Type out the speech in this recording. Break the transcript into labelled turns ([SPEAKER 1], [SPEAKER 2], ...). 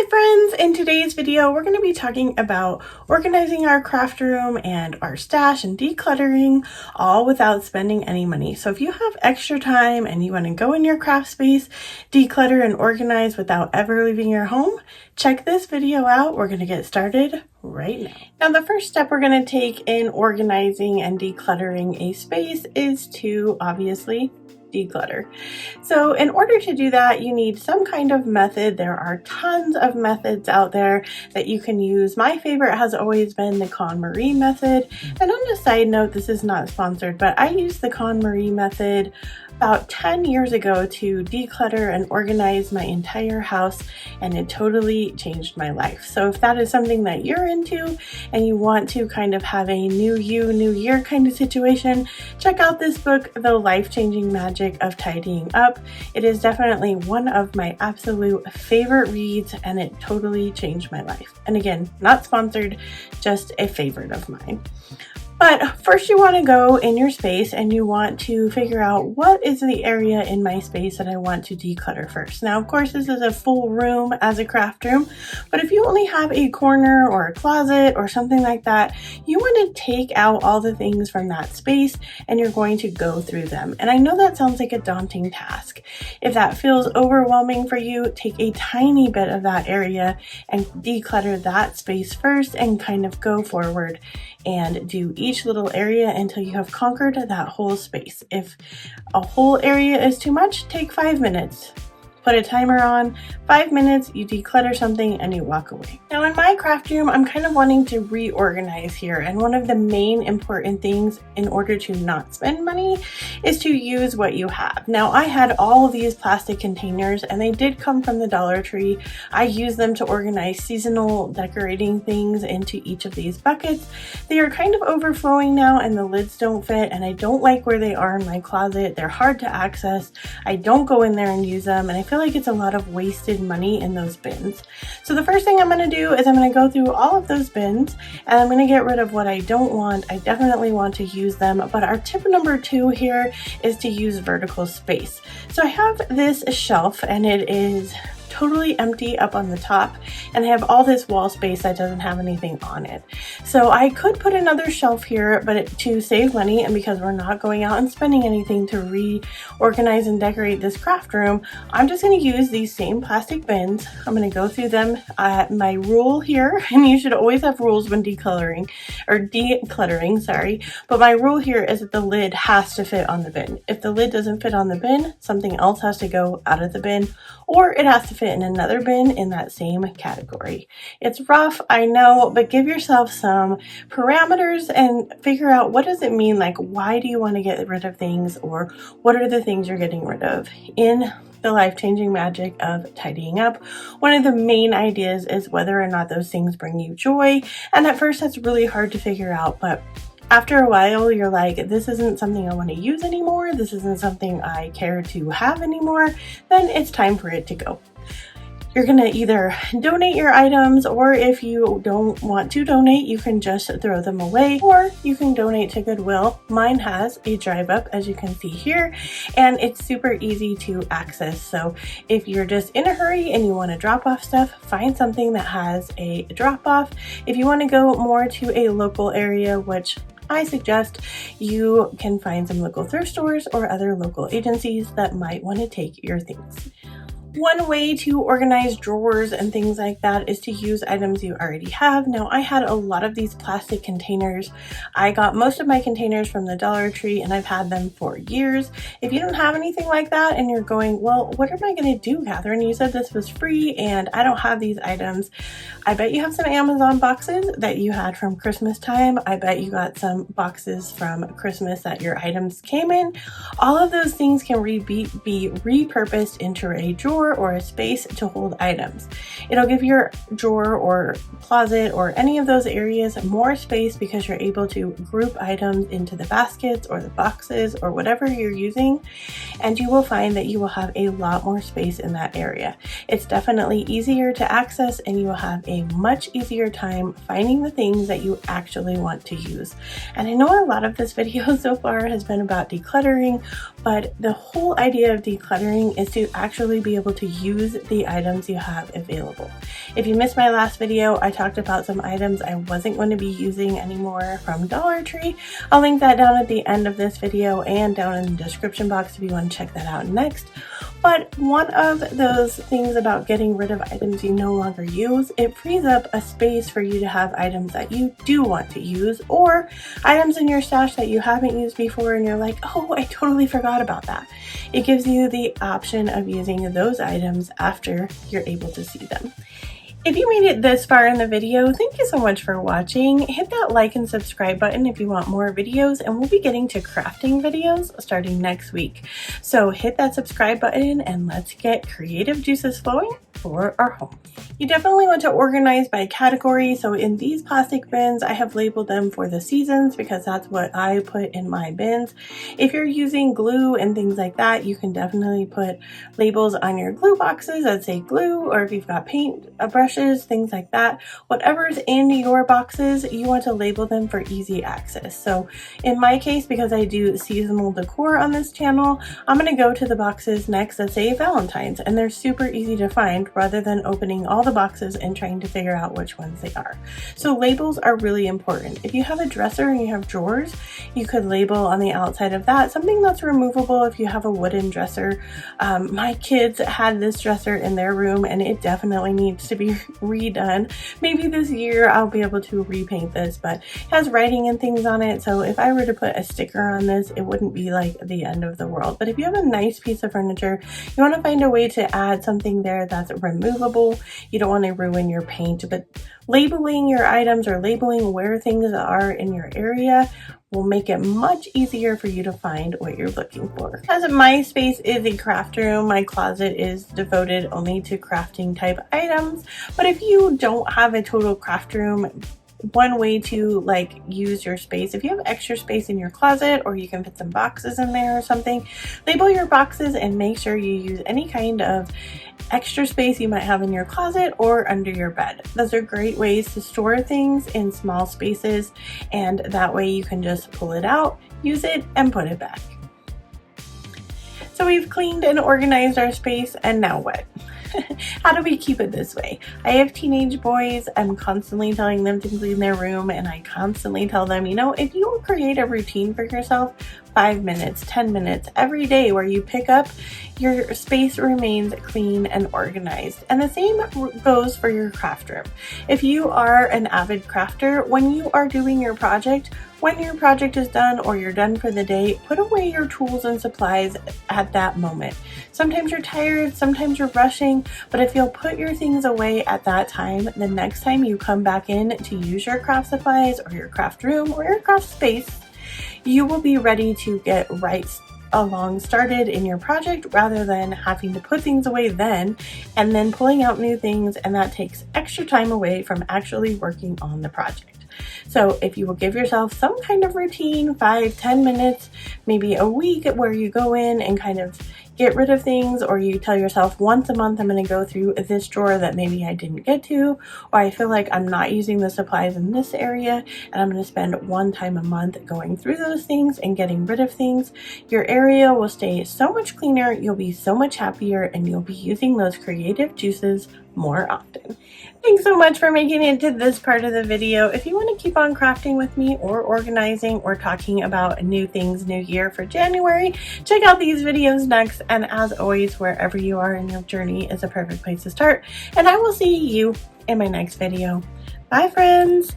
[SPEAKER 1] Hi friends, in today's video we're going to be talking about organizing our craft room and our stash and decluttering all without spending any money. So if you have extra time and you want to go in your craft space, declutter and organize without ever leaving your home, check this video out. We're going to get started right now. Now the first step we're going to take in organizing and decluttering a space is to obviously declutter. So in order to do that, you need some kind of method. There are tons of methods out there that you can use. My favorite has always been the KonMari method. And on a side note, this is not sponsored, but I used the KonMari method about 10 years ago to declutter and organize my entire house, and it totally changed my life. So if that is something that you're into and you want to kind of have a new you, new year kind of situation, check out this book, The Life-Changing Magic of Tidying Up. It is definitely one of my absolute favorite reads, and it totally changed my life. And again, not sponsored, just a favorite of mine. But first you want to go in your space and you want to figure out what is the area in my space that I want to declutter first. Now, of course, this is a full room as a craft room, but if you only have a corner or a closet or something like that, you want to take out all the things from that space and you're going to go through them. And I know that sounds like a daunting task. If that feels overwhelming for you, take a tiny bit of that area and declutter that space first and kind of go forward and do each little area until you have conquered that whole space. If a whole area is too much, take 5 minutes. Put a timer on, 5 minutes, you declutter something and you walk away. Now in my craft room, I'm kind of wanting to reorganize here, and one of the main important things in order to not spend money is to use what you have. Now I had all of these plastic containers and they did come from the Dollar Tree. I use them to organize seasonal decorating things into each of these buckets. They are kind of overflowing now and the lids don't fit, and I don't like where they are in my closet. They're hard to access. I don't go in there and use them, and I feel like it's a lot of wasted money in those bins. So the first thing I'm going to do is I'm going to go through all of those bins and I'm going to get rid of what I don't want. I definitely want to use them, but our tip number 2 here is to use vertical space. So I have this shelf and it is totally empty up on the top, and I have all this wall space that doesn't have anything on it. So I could put another shelf here, but to save money and because we're not going out and spending anything to reorganize and decorate this craft room, I'm just going to use these same plastic bins. I'm going to go through them. My rule here, and you should always have rules when decluttering, sorry, but my rule here is that the lid has to fit on the bin. If the lid doesn't fit on the bin, something else has to go out of the bin, or it has to fit in another bin in that same category. It's rough, I know, but give yourself some parameters and figure out what does it mean, like why do you want to get rid of things, or what are the things you're getting rid of. In the life-changing magic of tidying up, one of the main ideas is whether or not those things bring you joy, and at first that's really hard to figure out, but after a while, you're like, this isn't something I want to use anymore, this isn't something I care to have anymore, then it's time for it to go. You're going to either donate your items, or if you don't want to donate, you can just throw them away, or you can donate to Goodwill. Mine has a drive up, as you can see here, and it's super easy to access. So if you're just in a hurry and you want to drop off stuff, find something that has a drop off. If you want to go more to a local area, which I suggest, you can find some local thrift stores or other local agencies that might want to take your things. One way to organize drawers and things like that is to use items you already have. Now, I had a lot of these plastic containers. I got most of my containers from the Dollar Tree and I've had them for years. If you don't have anything like that and you're going, well, what am I going to do, Catherine? You said this was free and I don't have these items. I bet you have some Amazon boxes that you had from Christmas time. I bet you got some boxes from Christmas that your items came in. All of those things can be repurposed into a drawer or a space to hold items. It'll give your drawer or closet or any of those areas more space because you're able to group items into the baskets or the boxes or whatever you're using, and you will find that you will have a lot more space in that area. It's definitely easier to access and you will have a much easier time finding the things that you actually want to use. And I know a lot of this video so far has been about decluttering, but the whole idea of decluttering is to actually be able to use the items you have available. If you missed my last video, I talked about some items I wasn't going to be using anymore from Dollar Tree. I'll link that down at the end of this video and down in the description box if you want to check that out next. But one of those things about getting rid of items you no longer use, it frees up a space for you to have items that you do want to use, or items in your stash that you haven't used before and you're like, oh, I totally forgot about that. It gives you the option of using those items after you're able to see them. If you made it this far in the video, thank you so much for watching. Hit that like and subscribe button if you want more videos, and we'll be getting to crafting videos starting next week. So hit that subscribe button and let's get creative juices flowing for our home. You definitely want to organize by category. So in these plastic bins, I have labeled them for the seasons because that's what I put in my bins. If you're using glue and things like that, you can definitely put labels on your glue boxes that say glue, or if you've got paint brushes, things like that. Whatever's in your boxes, you want to label them for easy access. So in my case, because I do seasonal decor on this channel, I'm going to go to the boxes next that say Valentine's, and they're super easy to find rather than opening all the boxes and trying to figure out which ones they are. So labels are really important. If you have a dresser and you have drawers, you could label on the outside of that something that's removable if you have a wooden dresser. My kids had this dresser in their room and it definitely needs to be redone. Maybe this year I'll be able to repaint this, but it has writing and things on it, so if I were to put a sticker on this, it wouldn't be like the end of the world. But if you have a nice piece of furniture, you want to find a way to add something there that's removable. You don't want to ruin your paint, but labeling your items or labeling where things are in your area will make it much easier for you to find what you're looking for. As my space is a craft room, my closet is devoted only to crafting type items. But if you don't have a total craft room, one way to like use your space, if you have extra space in your closet or you can fit some boxes in there or something, label your boxes and make sure you use any kind of extra space you might have in your closet or under your bed. Those are great ways to store things in small spaces, and that way you can just pull it out, use it, and put it back. So we've cleaned and organized our space, and now what? How do we keep it this way? I have teenage boys. I'm constantly telling them to clean their room, and I constantly tell them, you know, if you create a routine for yourself, 5 minutes, 10 minutes every day where you pick up, your space remains clean and organized. And the same goes for your craft room. If you are an avid crafter, when you are doing your project, when your project is done or you're done for the day, put away your tools and supplies at that moment. Sometimes you're tired, sometimes you're rushing, but if you'll put your things away at that time, the next time you come back in to use your craft supplies or your craft room or your craft space, you will be ready to get right along started in your project rather than having to put things away then and then pulling out new things, and that takes extra time away from actually working on the project. So if you will give yourself some kind of routine, 5-10 minutes, maybe a week, where you go in and kind of get rid of things, or you tell yourself once a month I'm going to go through this drawer that maybe I didn't get to, or I feel like I'm not using the supplies in this area and I'm going to spend one time a month going through those things and getting rid of things, your area will stay so much cleaner, you'll be so much happier, and you'll be using those creative juices more often. Thanks so much for making it to this part of the video. If you want to keep on crafting with me or organizing or talking about new things, new year for January, check out these videos next. And as always, wherever you are in your journey is a perfect place to start. And I will see you in my next video. Bye, friends.